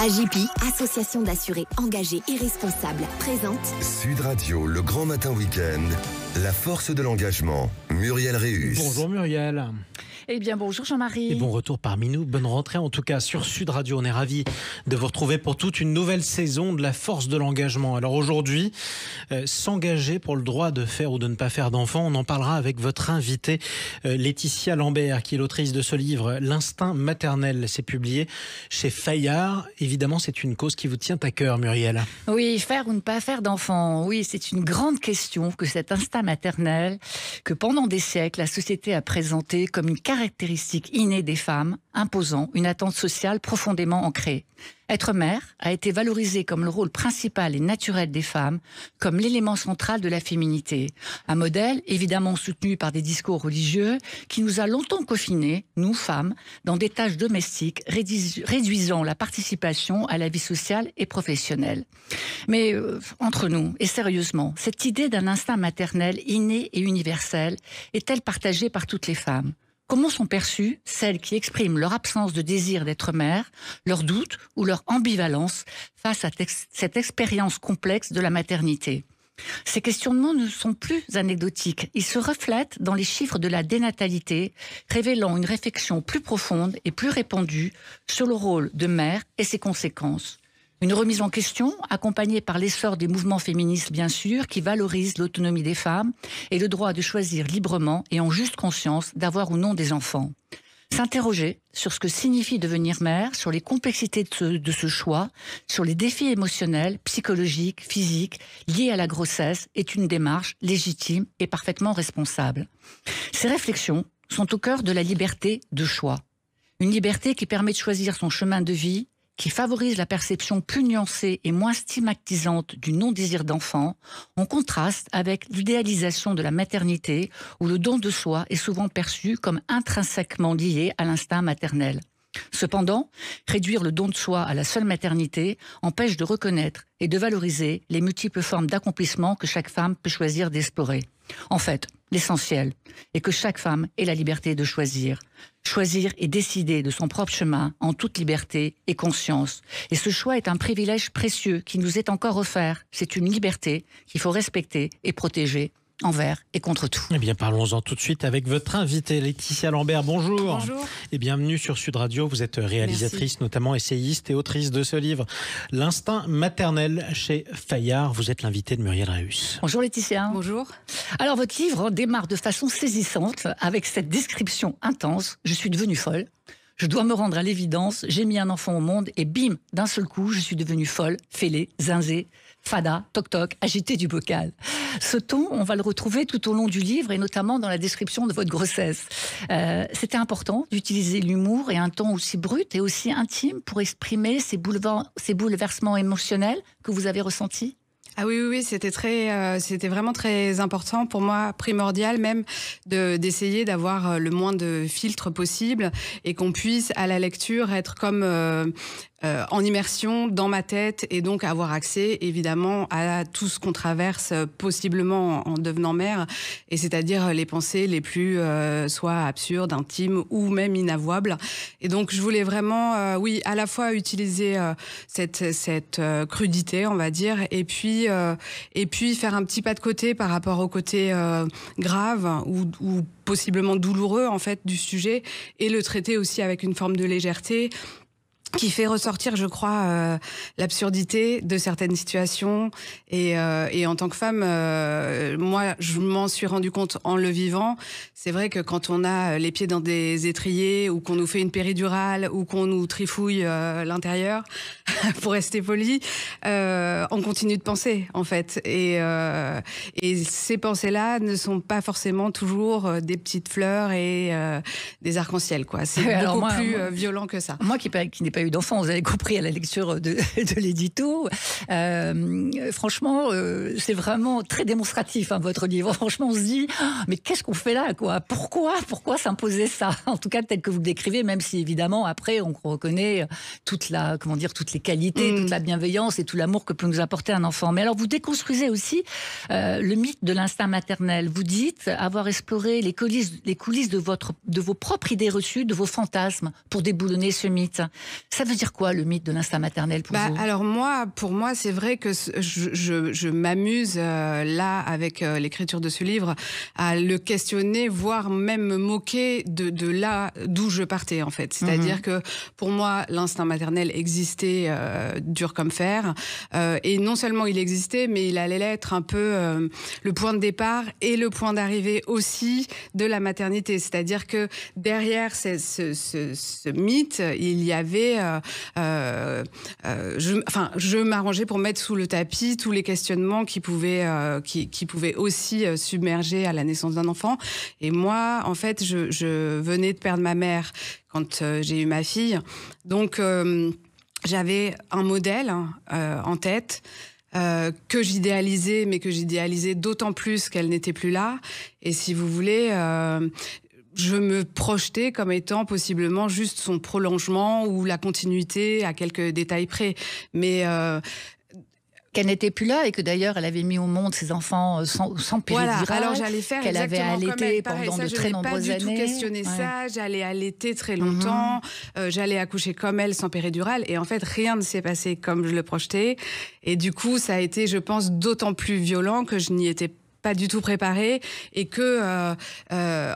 AJP, association d'assurés engagés et responsables, présente Sud Radio, le grand matin week-end, la force de l'engagement. Muriel Réus. Bonjour Muriel. Eh bien bonjour Jean-Marie. Et bon retour parmi nous, bonne rentrée en tout cas sur Sud Radio. On est ravis de vous retrouver pour toute une nouvelle saison de la force de l'engagement. Alors aujourd'hui, s'engager pour le droit de faire ou de ne pas faire d'enfants, on en parlera avec votre invitée Laetitia Lambert, qui est l'autrice de ce livre L'instinct maternel. C'est publié chez Fayard. Évidemment, c'est une cause qui vous tient à cœur, Muriel. Oui, faire ou ne pas faire d'enfants, oui, c'est une grande question que cet instinct maternel, que pendant des siècles, la société a présenté comme une caractéristique innée des femmes, imposant une attente sociale profondément ancrée. Être mère a été valorisé comme le rôle principal et naturel des femmes, comme l'élément central de la féminité. Un modèle évidemment soutenu par des discours religieux qui nous a longtemps confinés, nous femmes, dans des tâches domestiques, réduisant la participation à la vie sociale et professionnelle. Mais entre nous, et sérieusement, cette idée d'un instinct maternel inné et universel est-elle partagée par toutes les femmes ? Comment sont perçues celles qui expriment leur absence de désir d'être mère, leur doute ou leur ambivalence face à cette expérience complexe de la maternité ? Ces questionnements ne sont plus anecdotiques. Ils se reflètent dans les chiffres de la dénatalité, révélant une réflexion plus profonde et plus répandue sur le rôle de mère et ses conséquences. Une remise en question, accompagnée par l'essor des mouvements féministes, bien sûr, qui valorisent l'autonomie des femmes et le droit de choisir librement et en juste conscience d'avoir ou non des enfants. S'interroger sur ce que signifie devenir mère, sur les complexités de ce choix, sur les défis émotionnels, psychologiques, physiques liés à la grossesse est une démarche légitime et parfaitement responsable. Ces réflexions sont au cœur de la liberté de choix. Une liberté qui permet de choisir son chemin de vie, qui favorise la perception plus nuancée et moins stigmatisante du non-désir d'enfant, en contraste avec l'idéalisation de la maternité, où le don de soi est souvent perçu comme intrinsèquement lié à l'instinct maternel. Cependant, réduire le don de soi à la seule maternité empêche de reconnaître et de valoriser les multiples formes d'accomplissement que chaque femme peut choisir d'explorer. En fait, l'essentiel est que chaque femme ait la liberté de choisir. Choisir et décider de son propre chemin en toute liberté et conscience. Et ce choix est un privilège précieux qui nous est encore offert. C'est une liberté qu'il faut respecter et protéger envers et contre tout. Eh bien, parlons-en tout de suite avec votre invitée Laetitia Lambert. Bonjour. Bonjour. Et bienvenue sur Sud Radio. Vous êtes réalisatrice, Merci. notamment essayiste et autrice de ce livre L'instinct maternel chez Fayard. Vous êtes l'invitée de Muriel Réus. Bonjour Laetitia. Bonjour. Alors votre livre démarre de façon saisissante avec cette description intense. Je suis devenue folle. Je dois me rendre à l'évidence. J'ai mis un enfant au monde et bim, d'un seul coup, je suis devenue folle, fêlée, zinzée, fada, toc-toc, agitée du bocal. Ce ton, on va le retrouver tout au long du livre et notamment dans la description de votre grossesse. C'était important d'utiliser l'humour et un ton aussi brut et aussi intime pour exprimer ces bouleversements émotionnels que vous avez ressentis. Ah oui, c'était vraiment très important pour moi, primordial même, d'essayer d'avoir le moins de filtres possible et qu'on puisse à la lecture être comme en immersion dans ma tête et donc avoir accès évidemment à tout ce qu'on traverse possiblement en devenant mère, et c'est-à-dire les pensées les plus soit absurdes, intimes ou même inavouables. Et donc je voulais vraiment, oui, à la fois utiliser cette crudité, on va dire, et puis faire un petit pas de côté par rapport au côté grave ou possiblement douloureux en fait du sujet, et le traiter aussi avec une forme de légèreté qui fait ressortir, je crois, l'absurdité de certaines situations. Et en tant que femme, moi, je m'en suis rendu compte en le vivant. C'est vrai que quand on a les pieds dans des étriers, ou qu'on nous fait une péridurale, ou qu'on nous trifouille l'intérieur, pour rester poli, on continue de penser, en fait. Et ces pensées-là ne sont pas forcément toujours des petites fleurs et des archements-ciel, quoi. C'est beaucoup plus violent que ça. Moi qui n'ai pas eu d'enfant, vous avez compris à la lecture de l'édito. Franchement, c'est vraiment très démonstratif, hein, votre livre. Franchement, on se dit, mais qu'est-ce qu'on fait là, quoi ? Pourquoi s'imposer ça ? En tout cas, tel que vous le décrivez, même si évidemment, après, on reconnaît toutes les qualités, toute la bienveillance et tout l'amour que peut nous apporter un enfant. Mais alors, vous déconstruisez aussi le mythe de l'instinct maternel. Vous dites avoir exploré les coulisses de vos propres idées reçues, de vos fantasmes, pour déboulonner ce mythe. Ça veut dire quoi, le mythe de l'instinct maternel pour vous ? Alors pour moi, c'est vrai que je m'amuse là, avec l'écriture de ce livre, à le questionner, voire même me moquer de là d'où je partais, en fait. C'est-à-dire que pour moi, l'instinct maternel existait dur comme fer. Et non seulement il existait, mais il allait être un peu le point de départ et le point d'arrivée aussi de la maternité. C'est-à-dire que derrière ce mythe, il y avait... je m'arrangeais pour mettre sous le tapis tous les questionnements qui pouvaient aussi submerger à la naissance d'un enfant. Et moi, en fait, je venais de perdre ma mère quand j'ai eu ma fille. Donc, j'avais un modèle en tête que j'idéalisais, mais que j'idéalisais d'autant plus qu'elle n'était plus là. Et si vous voulez... je me projetais comme étant possiblement juste son prolongement ou la continuité à quelques détails près. Mais... qu'elle n'était plus là et que d'ailleurs elle avait mis au monde ses enfants sans péridurale. Voilà, alors j'allais faire qu'elle avait allaité pendant de très nombreuses années. Je n'ai pas du tout questionné ça, j'allais allaiter très longtemps, j'allais accoucher comme elle sans péridurale et en fait rien ne s'est passé comme je le projetais et du coup ça a été, je pense, d'autant plus violent que je n'y étais pas du tout préparée et que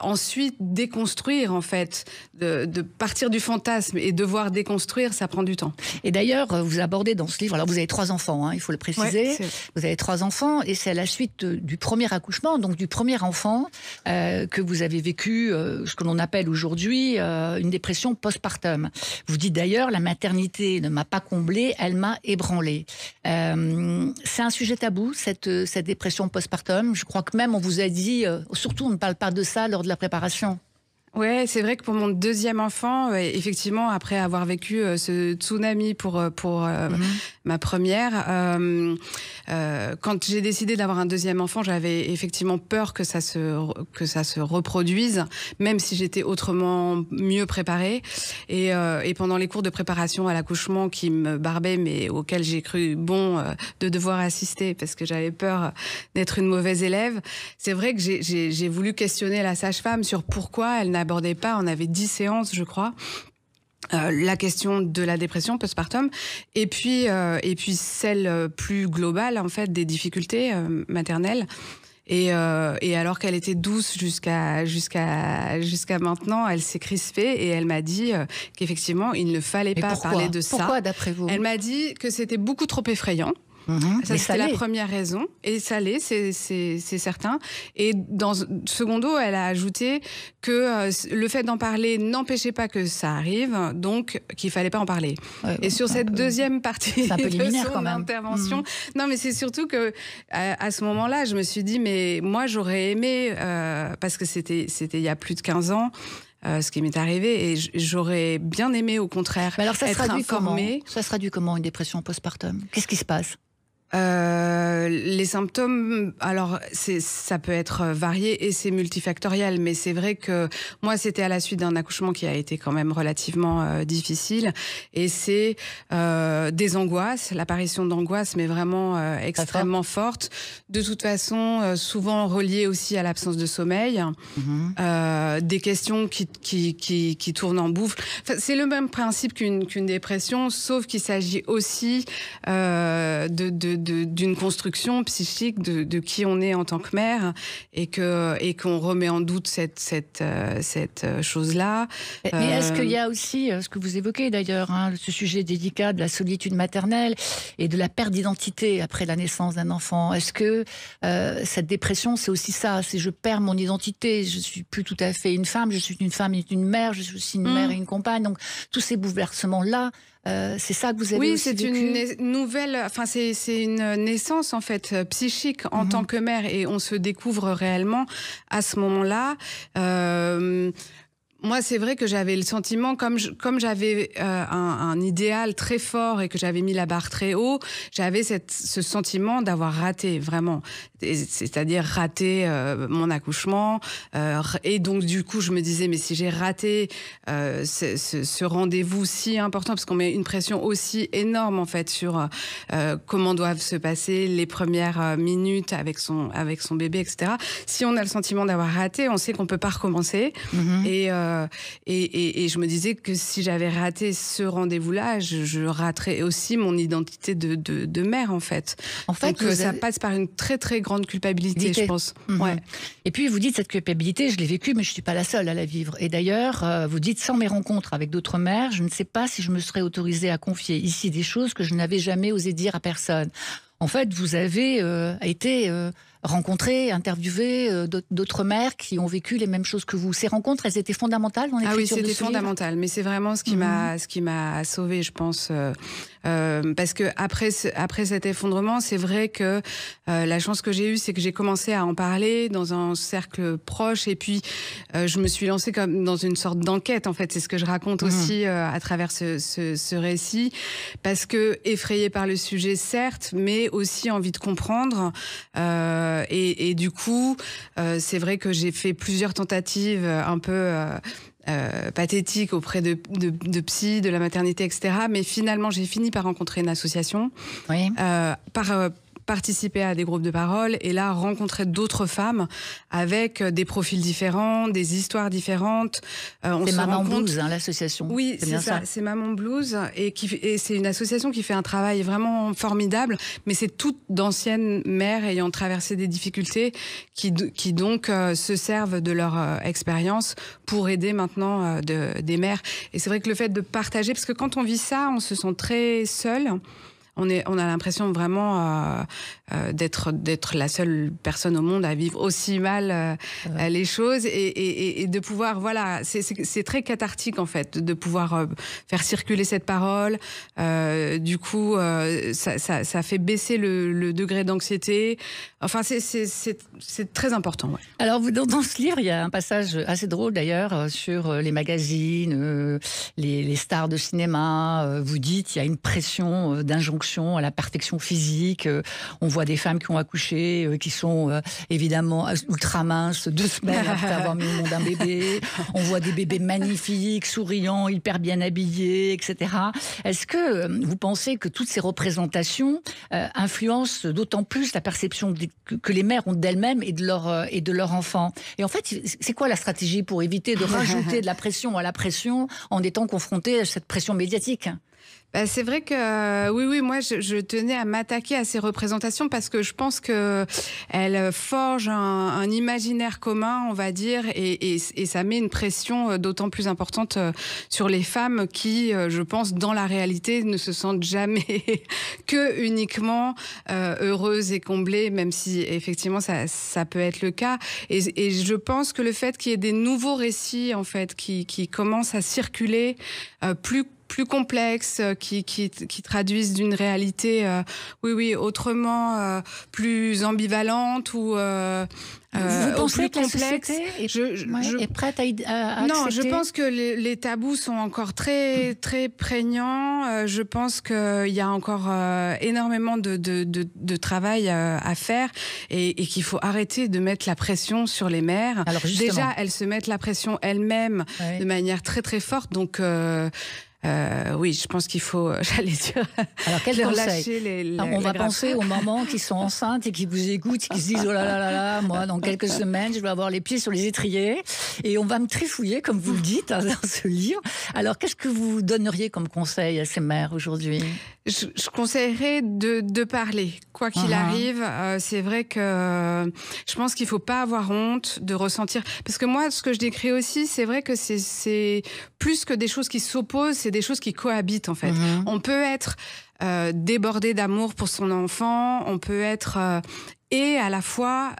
ensuite déconstruire en fait, de partir du fantasme et devoir déconstruire, ça prend du temps. Et d'ailleurs, vous abordez dans ce livre, alors vous avez 3 enfants, hein, il faut le préciser, vous avez 3 enfants et c'est à la suite du premier accouchement, donc du premier enfant, que vous avez vécu ce que l'on appelle aujourd'hui une dépression postpartum. Vous dites d'ailleurs, la maternité ne m'a pas comblée, elle m'a ébranlée. C'est un sujet tabou, cette dépression postpartum. Je crois que même on vous a dit, surtout on ne parle pas de ça lors de la préparation. Ouais, c'est vrai que pour mon deuxième enfant, effectivement, après avoir vécu ce tsunami pour ma première, quand j'ai décidé d'avoir un deuxième enfant, j'avais effectivement peur que ça se reproduise, même si j'étais autrement mieux préparée. Et pendant les cours de préparation à l'accouchement qui me barbaient, mais auxquels j'ai cru bon de devoir assister parce que j'avais peur d'être une mauvaise élève, c'est vrai que j'ai voulu questionner la sage-femme sur pourquoi elle n'abordait pas, on avait 10 séances, je crois, la question de la dépression postpartum et puis celle plus globale en fait des difficultés maternelles. Et alors qu'elle était douce jusqu'à maintenant, elle s'est crispée et elle m'a dit qu'effectivement il ne fallait pas parler de ça. Pourquoi d'après vous ? Elle m'a dit que c'était beaucoup trop effrayant. Ça, c'était la première raison. Et ça l'est, c'est certain. Et dans secondo, elle a ajouté que le fait d'en parler n'empêchait pas que ça arrive, donc qu'il fallait pas en parler. Ouais, et sur cette deuxième partie de son intervention, non, mais c'est surtout que à ce moment-là, je me suis dit, mais moi, j'aurais aimé, parce que c'était il y a plus de 15 ans, ce qui m'est arrivé, et j'aurais bien aimé, au contraire, mais alors, ça être informée. Ça se traduit comment, une dépression postpartum ? Qu'est-ce qui se passe ? Les symptômes, alors ça peut être varié et c'est multifactoriel, mais c'est vrai que moi c'était à la suite d'un accouchement qui a été quand même relativement difficile et c'est des angoisses, l'apparition d'angoisses, mais vraiment extrêmement forte. De toute façon, souvent reliées aussi à l'absence de sommeil, des questions qui tournent en boucle. Enfin, c'est le même principe qu'une dépression, sauf qu'il s'agit aussi d'une construction psychique de qui on est en tant que mère et qu'on remet en doute cette chose-là. Mais est-ce qu'il y a aussi ce que vous évoquez d'ailleurs, hein, ce sujet délicat de la solitude maternelle et de la perte d'identité après la naissance d'un enfant? Est-ce que cette dépression, c'est aussi ça, c'est je perds mon identité, je suis plus tout à fait une femme, je suis une femme et une mère, je suis aussi une mère et une compagne, donc tous ces bouleversements-là, c'est ça que vous avez aussi vécu? Oui, c'est une nouvelle, enfin c'est une naissance en fait psychique en tant que mère et on se découvre réellement à ce moment-là. Moi, c'est vrai que j'avais le sentiment, comme j'avais un idéal très fort et que j'avais mis la barre très haut, j'avais ce sentiment d'avoir raté, vraiment. C'est-à-dire raté mon accouchement. Et donc, du coup, je me disais, mais si j'ai raté ce rendez-vous si important, parce qu'on met une pression aussi énorme, en fait, sur comment doivent se passer les premières minutes avec son bébé, etc. Si on a le sentiment d'avoir raté, on sait qu'on peut pas recommencer. je me disais que si j'avais raté ce rendez-vous-là, je raterais aussi mon identité de mère, en fait. Donc, ça passe par une très, très grande culpabilité, je pense. Ouais. Et puis, vous dites, cette culpabilité, je l'ai vécue, mais je ne suis pas la seule à la vivre. Et d'ailleurs, vous dites, sans mes rencontres avec d'autres mères, je ne sais pas si je me serais autorisée à confier ici des choses que je n'avais jamais osé dire à personne. En fait, vous avez été rencontrer, interviewer d'autres mères qui ont vécu les mêmes choses que vous. Ces rencontres, elles étaient fondamentales dans l'écriture de ce livre ? Ah oui, c'était fondamental. Mais c'est vraiment ce qui m'a sauvée, je pense. Parce que après cet effondrement, c'est vrai que la chance que j'ai eue, c'est que j'ai commencé à en parler dans un cercle proche. Et puis, je me suis lancée comme dans une sorte d'enquête, en fait. C'est ce que je raconte aussi à travers ce récit. Parce que effrayée par le sujet, certes, mais aussi envie de comprendre. Et du coup, c'est vrai que j'ai fait plusieurs tentatives un peu pathétiques auprès de psy, de la maternité, etc. Mais finalement, j'ai fini par rencontrer une association, participer à des groupes de parole et là rencontrer d'autres femmes avec des profils différents, des histoires différentes. C'est Maman Blues, l'association. Oui, c'est ça. C'est Maman Blues et c'est une association qui fait un travail vraiment formidable, mais c'est toutes d'anciennes mères ayant traversé des difficultés qui donc se servent de leur expérience pour aider maintenant des mères. Et c'est vrai que le fait de partager, parce que quand on vit ça, on se sent très seul. On a l'impression vraiment d'être la seule personne au monde à vivre aussi mal les choses et de pouvoir, voilà, c'est très cathartique en fait, de pouvoir faire circuler cette parole. Du coup, ça fait baisser le degré d'anxiété. Enfin, c'est très important. Ouais. Alors, dans ce livre, il y a un passage assez drôle d'ailleurs sur les magazines, les stars de cinéma. Vous dites, il y a une pression d'injonction à la perfection physique. On voit des femmes qui ont accouché, qui sont évidemment ultra minces 2 semaines après avoir mis au monde un bébé. On voit des bébés magnifiques, souriants, hyper bien habillés, etc. Est-ce que vous pensez que toutes ces représentations influencent d'autant plus la perception que les mères ont d'elles-mêmes et de leur enfant ? Et en fait, c'est quoi la stratégie pour éviter de rajouter de la pression à la pression en étant confronté à cette pression médiatique ? Bah, c'est vrai que oui, moi je tenais à m'attaquer à ces représentations parce que je pense que elles forgent un imaginaire commun, on va dire, et ça met une pression d'autant plus importante sur les femmes qui, je pense, dans la réalité, ne se sentent jamais que uniquement heureuses et comblées, même si effectivement ça peut être le cas. Et je pense que le fait qu'il y ait des nouveaux récits en fait qui commencent à circuler plus complexes, qui traduisent d'une réalité, autrement plus ambivalente ou vous pensez que la complexe. Société est prête à accepter ? Non, je pense que les tabous sont encore très très prégnants. Je pense qu'il y a encore énormément de travail à faire et qu'il faut arrêter de mettre la pression sur les mères. Alors déjà, elles se mettent la pression elles-mêmes de manière très très forte. Donc oui, je pense qu'il faut, j'allais dire, alors quel conseil on va penser aux mamans qui sont enceintes et qui vous écoutent, qui se disent oh là là là là, moi dans quelques semaines je vais avoir les pieds sur les étriers et on va me trifouiller comme vous le dites dans ce livre. Alors qu'est-ce que vous donneriez comme conseil à ces mères aujourd'hui ? Je conseillerais de parler, quoi qu'il arrive. C'est vrai que je pense qu'il faut pas avoir honte de ressentir, parce que moi, ce que je décris aussi, c'est vrai que c'est plus que des choses qui s'opposent, c'est des choses qui cohabitent en fait. On peut être débordé d'amour pour son enfant, on peut être et à la fois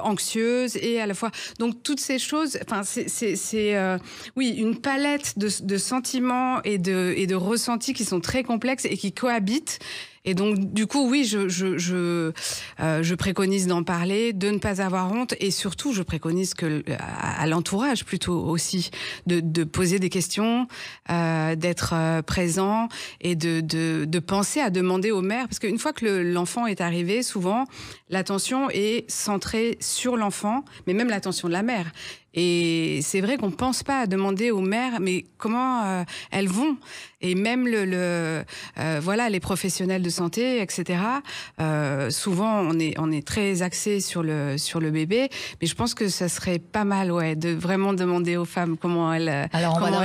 anxieuse et à la fois, donc toutes ces choses, enfin c'est oui, une palette de sentiments et de ressentis qui sont très complexes et qui cohabitent. Et donc, du coup, oui, je préconise d'en parler, de ne pas avoir honte, et surtout, je préconise à l'entourage plutôt aussi de poser des questions, d'être présent et de penser à demander aux mères, parce qu'une fois que l'enfant est arrivé, souvent l'attention est centrée sur l'enfant, mais même l'attention de la mère. Et c'est vrai qu'on ne pense pas à demander aux mères, mais comment elles vont. Et même voilà, les professionnels de santé, etc. Souvent, on est très axé sur le bébé, mais je pense que ça serait pas mal, ouais, de vraiment demander aux femmes comment elles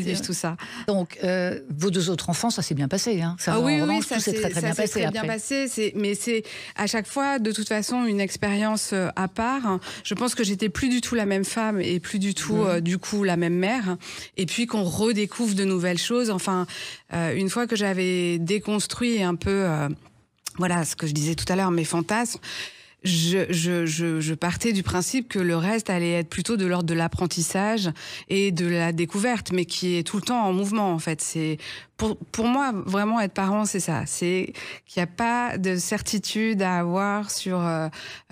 vivent tout ça. Donc, vos 2 autres enfants, ça s'est bien passé, hein. Ça, oui, ça s'est très bien passé. Mais c'est à chaque fois, de toute façon, une expérience à part. Je pense que j'étais plus du tout la même femme et plus du tout, du coup, la même mère. Et puis qu'on redécouvre de nouvelles choses. Enfin, une fois que j'avais déconstruit un peu, voilà, ce que je disais tout à l'heure, mes fantasmes, je partais du principe que le reste allait être plutôt de l'ordre de l'apprentissage et de la découverte, mais qui est tout le temps en mouvement, en fait. C'est pour moi, vraiment, être parent, c'est ça. C'est qu'il n'y a pas de certitude à avoir sur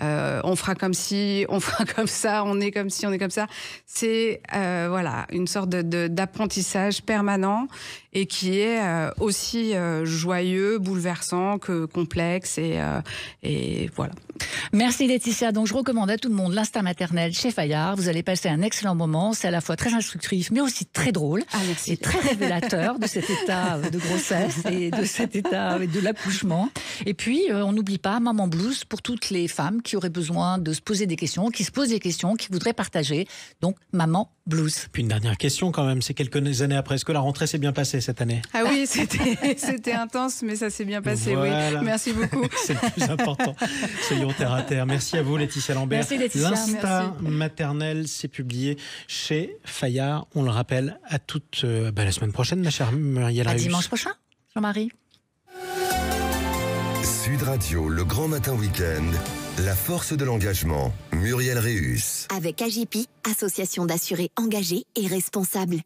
on fera comme ci, on fera comme ça, on est comme ci, on est comme ça. C'est voilà, une sorte d'apprentissage permanent et qui est aussi joyeux, bouleversant que complexe et voilà. Merci Laetitia. Donc je recommande à tout le monde l'instinct maternel chez Fayard. Vous allez passer un excellent moment. C'est à la fois très instructif, mais aussi très drôle et très révélateur de cet état de grossesse et de cet état de l'accouchement. Et puis on n'oublie pas Maman Blues pour toutes les femmes qui auraient besoin de se poser des questions, qui se posent des questions, qui voudraient partager. Donc Maman Blues. Puis une dernière question quand même, c'est quelques années après. Est-ce que la rentrée s'est bien passée cette année? Ah oui, c'était intense, mais ça s'est bien passé. Voilà. Oui. Merci beaucoup. C'est le plus important. Soyons terre à terre. Merci à vous Laetitia Lambert. Merci Laetitia. L'instinct maternel, c'est publié chez Fayard. On le rappelle à toute la semaine prochaine, ma chère Muriel Réus. Dimanche prochain, Jean-Marie. Sud Radio, le grand matin week-end, la force de l'engagement, Muriel Réus. Avec AGP, association d'assurés engagés et responsables.